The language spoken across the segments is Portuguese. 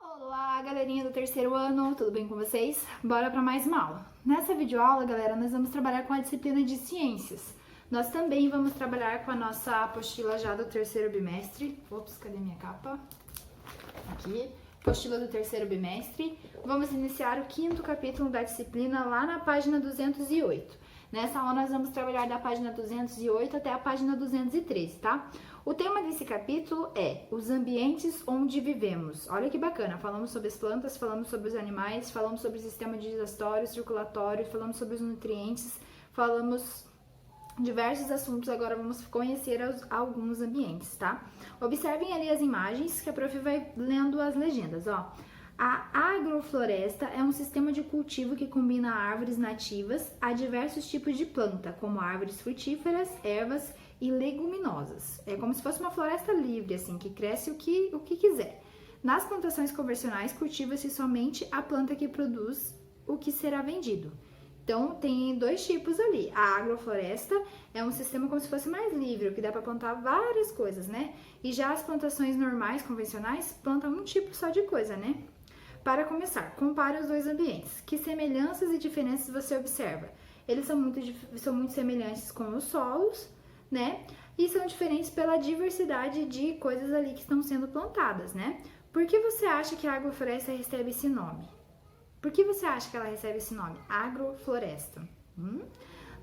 Olá, galerinha do terceiro ano, tudo bem com vocês? Bora para mais uma aula. Nessa videoaula, galera, nós vamos trabalhar com a disciplina de ciências. Nós também vamos trabalhar com a nossa apostila já do terceiro bimestre. Ops, cadê minha capa? Aqui, apostila do terceiro bimestre. Vamos iniciar o 5º capítulo da disciplina lá na página 208. Nessa aula nós vamos trabalhar da página 208 até a página 213, tá? O tema desse capítulo é os ambientes onde vivemos. Olha que bacana, falamos sobre as plantas, falamos sobre os animais, falamos sobre o sistema digestório, circulatório, falamos sobre os nutrientes, falamos diversos assuntos, agora vamos conhecer alguns ambientes, tá? Observem ali as imagens que a prof vai lendo as legendas, ó. A agrofloresta é um sistema de cultivo que combina árvores nativas a diversos tipos de planta, como árvores frutíferas, ervas e leguminosas. É como se fosse uma floresta livre, assim, que cresce o que quiser. Nas plantações convencionais, cultiva-se somente a planta que produz o que será vendido. Então, tem dois tipos ali. A agrofloresta é um sistema como se fosse mais livre, que dá para plantar várias coisas, né? E já as plantações normais, convencionais, plantam um tipo só de coisa, né? Para começar, compare os dois ambientes. Que semelhanças e diferenças você observa? Eles são muito semelhantes com os solos, né? E são diferentes pela diversidade de coisas ali que estão sendo plantadas, né? Por que você acha que a agrofloresta recebe esse nome? Por que você acha que ela recebe esse nome? Agrofloresta.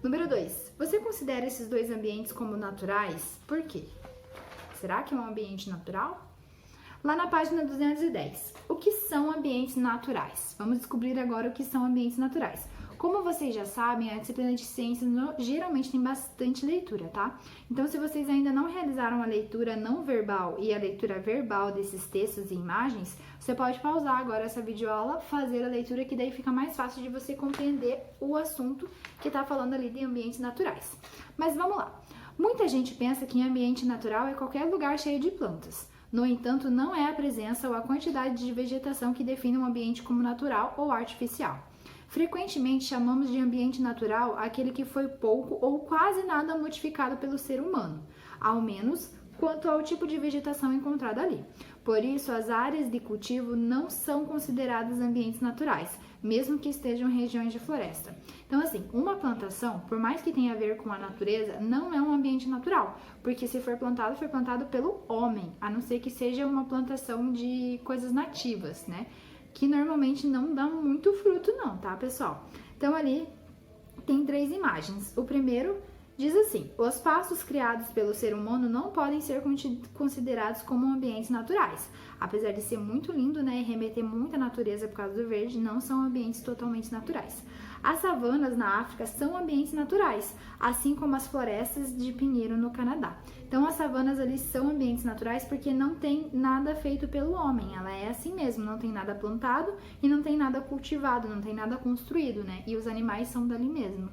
Número 2. Você considera esses dois ambientes como naturais? Por quê? Será que é um ambiente natural? Lá na página 210, o que são ambientes naturais? Vamos descobrir agora o que são ambientes naturais. Como vocês já sabem, a disciplina de ciências geralmente tem bastante leitura, tá? Então, se vocês ainda não realizaram a leitura não verbal e a leitura verbal desses textos e imagens, você pode pausar agora essa videoaula, fazer a leitura, que daí fica mais fácil de você compreender o assunto que tá falando ali de ambientes naturais. Mas vamos lá. Muita gente pensa que ambiente natural é qualquer lugar cheio de plantas. No entanto, não é a presença ou a quantidade de vegetação que define um ambiente como natural ou artificial. Frequentemente chamamos de ambiente natural aquele que foi pouco ou quase nada modificado pelo ser humano, ao menos quanto ao tipo de vegetação encontrada ali. Por isso, as áreas de cultivo não são consideradas ambientes naturais, mesmo que estejam em regiões de floresta. Então, assim, uma plantação, por mais que tenha a ver com a natureza, não é um ambiente natural, porque se for plantado pelo homem, a não ser que seja uma plantação de coisas nativas, né? Que normalmente não dá muito fruto não, tá, pessoal? Então, ali tem 3 imagens. O primeiro diz assim: os pastos criados pelo ser humano não podem ser considerados como ambientes naturais. Apesar de ser muito lindo, né, e remeter muita natureza por causa do verde, não são ambientes totalmente naturais. As savanas na África são ambientes naturais, assim como as florestas de pinheiro no Canadá. Então, as savanas ali são ambientes naturais porque não tem nada feito pelo homem. Ela é assim mesmo, não tem nada plantado e não tem nada cultivado, não tem nada construído, né? E os animais são dali mesmo.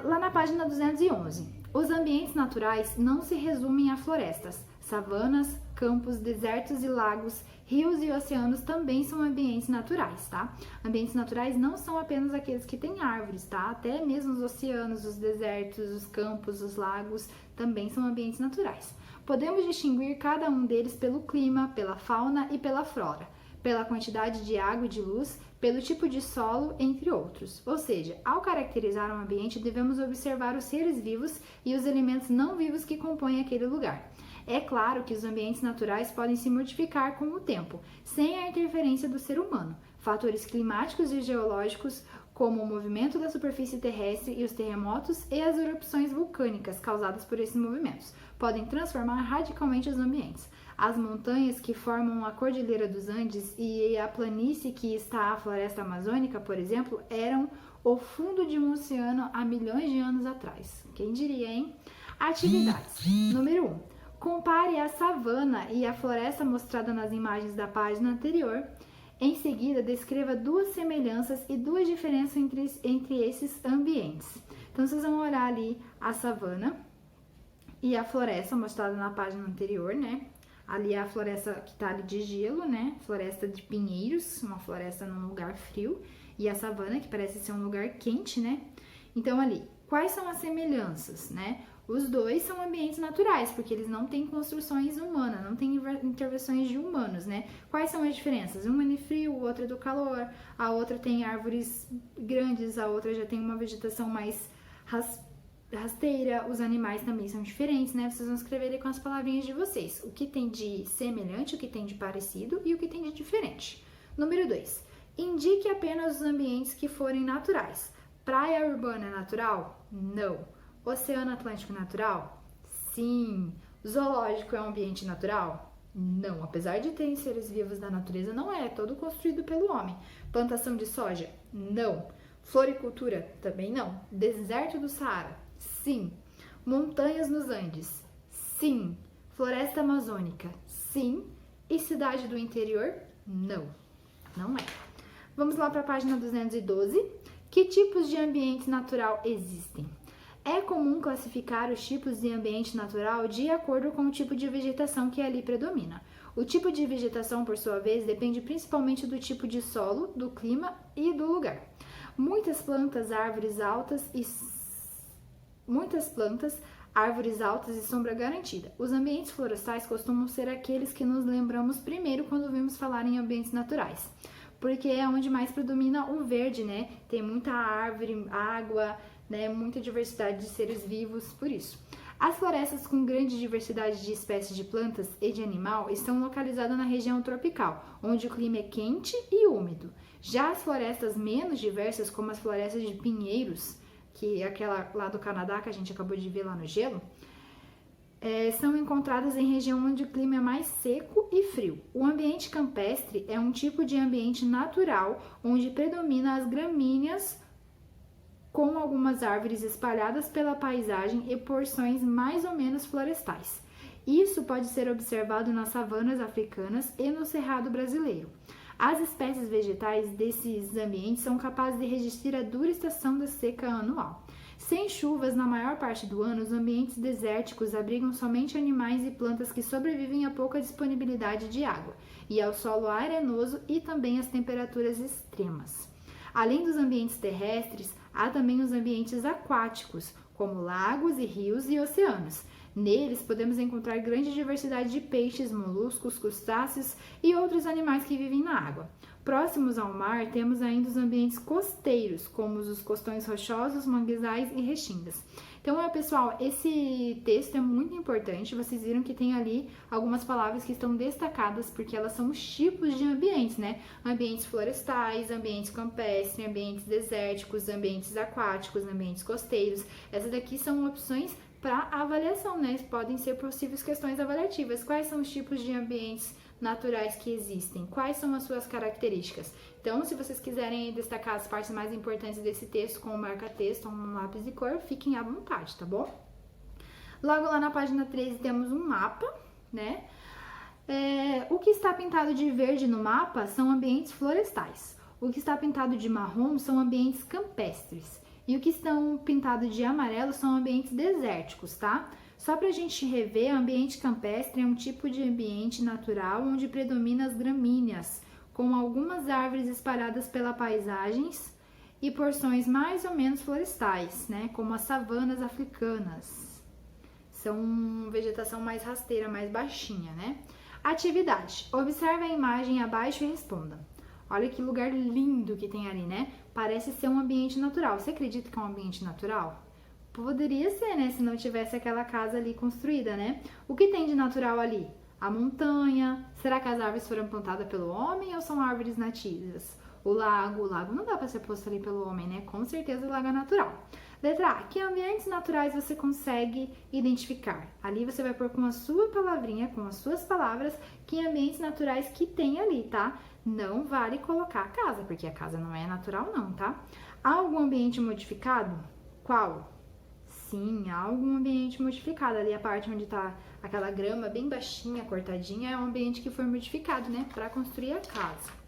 Lá na página 211, os ambientes naturais não se resumem a florestas. Savanas, campos, desertos e lagos, rios e oceanos também são ambientes naturais, tá? Ambientes naturais não são apenas aqueles que têm árvores, tá? Até mesmo os oceanos, os desertos, os campos, os lagos também são ambientes naturais. Podemos distinguir cada um deles pelo clima, pela fauna e pela flora, pela quantidade de água e de luz, pelo tipo de solo, entre outros. Ou seja, ao caracterizar um ambiente, devemos observar os seres vivos e os elementos não vivos que compõem aquele lugar. É claro que os ambientes naturais podem se modificar com o tempo, sem a interferência do ser humano. Fatores climáticos e geológicos, como o movimento da superfície terrestre e os terremotos e as erupções vulcânicas causadas por esses movimentos, podem transformar radicalmente os ambientes. As montanhas que formam a Cordilheira dos Andes e a planície que está a floresta amazônica, por exemplo, eram o fundo de um oceano há milhões de anos atrás. Quem diria, hein? Atividades. Número 1. Compare a savana e a floresta mostrada nas imagens da página anterior. Em seguida, descreva 2 semelhanças e 2 diferenças entre esses ambientes. Então, vocês vão olhar ali a savana e a floresta mostrada na página anterior, né? Ali é a floresta que tá ali de gelo, né? Floresta de pinheiros, uma floresta num lugar frio. E a savana, que parece ser um lugar quente, né? Então, ali, quais são as semelhanças, né? Os dois são ambientes naturais, porque eles não têm construções humanas, não têm intervenções de humanos, né? Quais são as diferenças? Um é de frio, o outro é do calor, a outra tem árvores grandes, a outra já tem uma vegetação mais rasteira. Os animais também são diferentes, né? Vocês vão escrever aí com as palavrinhas de vocês. O que tem de semelhante, o que tem de parecido e o que tem de diferente. Número 2. Indique apenas os ambientes que forem naturais. Praia urbana é natural? Não. Oceano Atlântico natural? Sim. Zoológico é um ambiente natural? Não. Apesar de terem seres vivos da natureza, não é todo construído pelo homem. Plantação de soja? Não. Floricultura? Também não. Deserto do Saara? Sim. Montanhas nos Andes? Sim. Floresta amazônica? Sim. E cidade do interior? Não. Não é. Vamos lá para a página 212. Que tipos de ambiente natural existem? É comum classificar os tipos de ambiente natural de acordo com o tipo de vegetação que ali predomina. O tipo de vegetação, por sua vez, depende principalmente do tipo de solo, do clima e do lugar. Muitas plantas, árvores altas e sombra garantida. Os ambientes florestais costumam ser aqueles que nos lembramos primeiro quando vimos falar em ambientes naturais, porque é onde mais predomina o verde, né? Tem muita árvore, água, né? Muita diversidade de seres vivos, por isso. As florestas com grande diversidade de espécies de plantas e de animal estão localizadas na região tropical, onde o clima é quente e úmido. Já as florestas menos diversas, como as florestas de pinheiros, que é aquela lá do Canadá que a gente acabou de ver lá no gelo, são encontradas em região onde o clima é mais seco e frio. O ambiente campestre é um tipo de ambiente natural onde predomina as gramíneas, com algumas árvores espalhadas pela paisagem e porções mais ou menos florestais. Isso pode ser observado nas savanas africanas e no cerrado brasileiro. As espécies vegetais desses ambientes são capazes de resistir à dura estação da seca anual. Sem chuvas na maior parte do ano, os ambientes desérticos abrigam somente animais e plantas que sobrevivem a pouca disponibilidade de água e ao solo arenoso e também às temperaturas extremas. Além dos ambientes terrestres, há também os ambientes aquáticos, como lagos e rios e oceanos. Neles podemos encontrar grande diversidade de peixes, moluscos, crustáceos e outros animais que vivem na água. Próximos ao mar, temos ainda os ambientes costeiros, como os costões rochosos, manguezais e restingas. Então, pessoal, esse texto é muito importante. Vocês viram que tem ali algumas palavras que estão destacadas, porque elas são os tipos de ambientes, né? Ambientes florestais, ambientes campestres, ambientes desérticos, ambientes aquáticos, ambientes costeiros. Essas daqui são opções para avaliação, né? Podem ser possíveis questões avaliativas. Quais são os tipos de ambientes naturais que existem? Quais são as suas características? Então, se vocês quiserem destacar as partes mais importantes desse texto com um marca-texto ou um lápis de cor, fiquem à vontade, tá bom? Logo lá na página 13 temos um mapa, né? O que está pintado de verde no mapa são ambientes florestais. O que está pintado de marrom são ambientes campestres. E o que estão pintados de amarelo são ambientes desérticos, tá? Só pra gente rever, ambiente campestre é um tipo de ambiente natural onde predomina as gramíneas, com algumas árvores espalhadas pela paisagens e porções mais ou menos florestais, né? Como as savanas africanas. São vegetação mais rasteira, mais baixinha, né? Atividade. Observe a imagem abaixo e responda. Olha que lugar lindo que tem ali, né? Parece ser um ambiente natural. Você acredita que é um ambiente natural? Poderia ser, né? Se não tivesse aquela casa ali construída, né? O que tem de natural ali? A montanha. Será que as árvores foram plantadas pelo homem ou são árvores nativas? O lago não dá para ser posto ali pelo homem, né? Com certeza o lago é natural. Letra A. Que ambientes naturais você consegue identificar? Ali você vai pôr com a sua palavrinha, com as suas palavras, que ambientes naturais que tem ali, tá? Não vale colocar a casa, porque a casa não é natural não, tá? Há algum ambiente modificado? Qual? Sim, há algum ambiente modificado. Ali a parte onde tá aquela grama bem baixinha, cortadinha, é um ambiente que foi modificado, né? Pra construir a casa.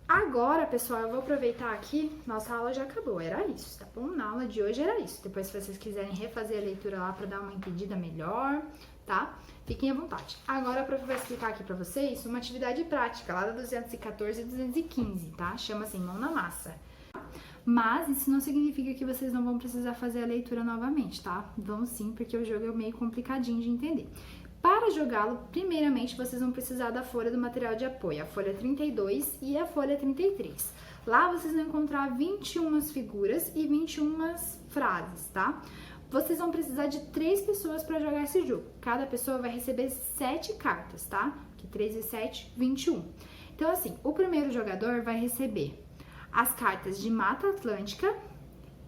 Agora, pessoal, eu vou aproveitar aqui, nossa aula já acabou, era isso, tá bom? Na aula de hoje era isso. Depois, se vocês quiserem refazer a leitura lá pra dar uma entendida melhor, tá? Fiquem à vontade. Agora, a prof vai explicar aqui pra vocês uma atividade prática, lá da 214 e 215, tá? Chama assim, mão na massa. Mas isso não significa que vocês não vão precisar fazer a leitura novamente, tá? Vão sim, porque o jogo é meio complicadinho de entender. Para jogá-lo, primeiramente vocês vão precisar da folha do material de apoio, a folha 32 e a folha 33. Lá vocês vão encontrar 21 figuras e 21 frases, tá? Vocês vão precisar de 3 pessoas para jogar esse jogo. Cada pessoa vai receber 7 cartas, tá? Que 3 e 7, 21. Então, assim, o primeiro jogador vai receber as cartas de Mata Atlântica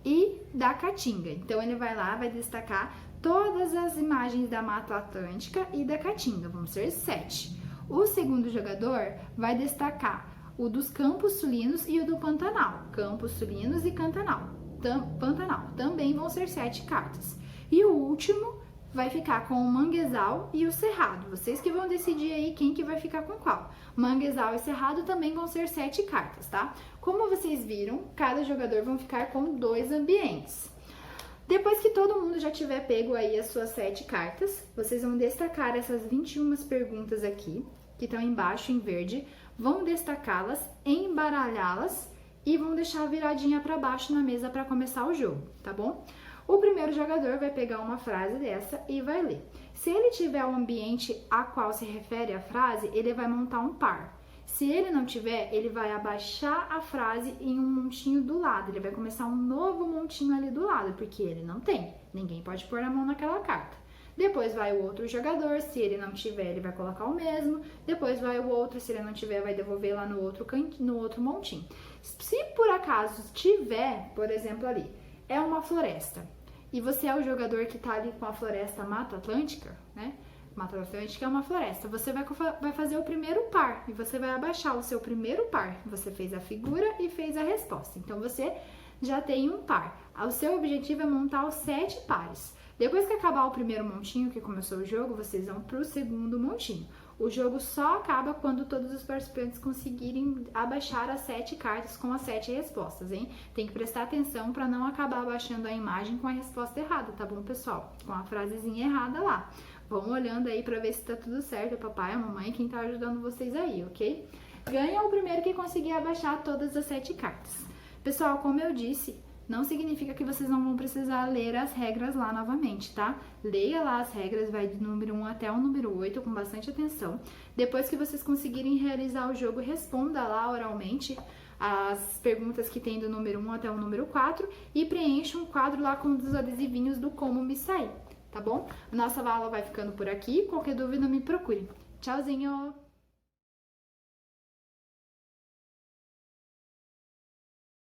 e da Caatinga. Então, ele vai lá, vai destacar todas as imagens da Mata Atlântica e da Caatinga, vão ser 7. O segundo jogador vai destacar o dos Campos Sulinos e o do Pantanal. Campos Sulinos e Pantanal também vão ser 7 cartas. E o último vai ficar com o Manguezal e o Cerrado. Vocês que vão decidir aí quem que vai ficar com qual. Manguezal e Cerrado também vão ser 7 cartas, tá? Como vocês viram, cada jogador vão ficar com 2 ambientes. Depois que todo mundo já tiver pego aí as suas 7 cartas, vocês vão destacar essas 21 perguntas aqui, que estão embaixo em verde, vão destacá-las, embaralhá-las e vão deixar viradinha para baixo na mesa para começar o jogo, tá bom? O primeiro jogador vai pegar uma frase dessa e vai ler. Se ele tiver o ambiente a qual se refere a frase, ele vai montar um par. Se ele não tiver, ele vai abaixar a frase em um montinho do lado. Ele vai começar um novo montinho ali do lado, porque ele não tem. Ninguém pode pôr a mão naquela carta. Depois vai o outro jogador, se ele não tiver, ele vai colocar o mesmo. Depois vai o outro, se ele não tiver, vai devolver lá no outro montinho. Se por acaso tiver, por exemplo ali, é uma floresta, e você é o jogador que tá ali com a floresta Mata Atlântica, né? Mata Atlântica é uma floresta. Você vai fazer o primeiro par, e você vai abaixar o seu primeiro par. Você fez a figura e fez a resposta. Então, você já tem um par. O seu objetivo é montar os 7 pares. Depois que acabar o primeiro montinho, que começou o jogo, vocês vão pro segundo montinho. O jogo só acaba quando todos os participantes conseguirem abaixar as 7 cartas com as 7 respostas, hein? Tem que prestar atenção para não acabar abaixando a imagem com a resposta errada, tá bom, pessoal? Com a frasezinha errada lá. Vão olhando aí para ver se tá tudo certo, é papai, a mamãe, quem tá ajudando vocês aí, ok? Ganha o primeiro que conseguir abaixar todas as 7 cartas. Pessoal, como eu disse, não significa que vocês não vão precisar ler as regras lá novamente, tá? Leia lá as regras, vai do número 1 até o número 8, com bastante atenção. Depois que vocês conseguirem realizar o jogo, responda lá oralmente as perguntas que tem do número 1 até o número 4 e preencha um quadro lá com os adesivinhos do Como Me Sair, tá bom? Nossa aula vai ficando por aqui, qualquer dúvida me procure. Tchauzinho!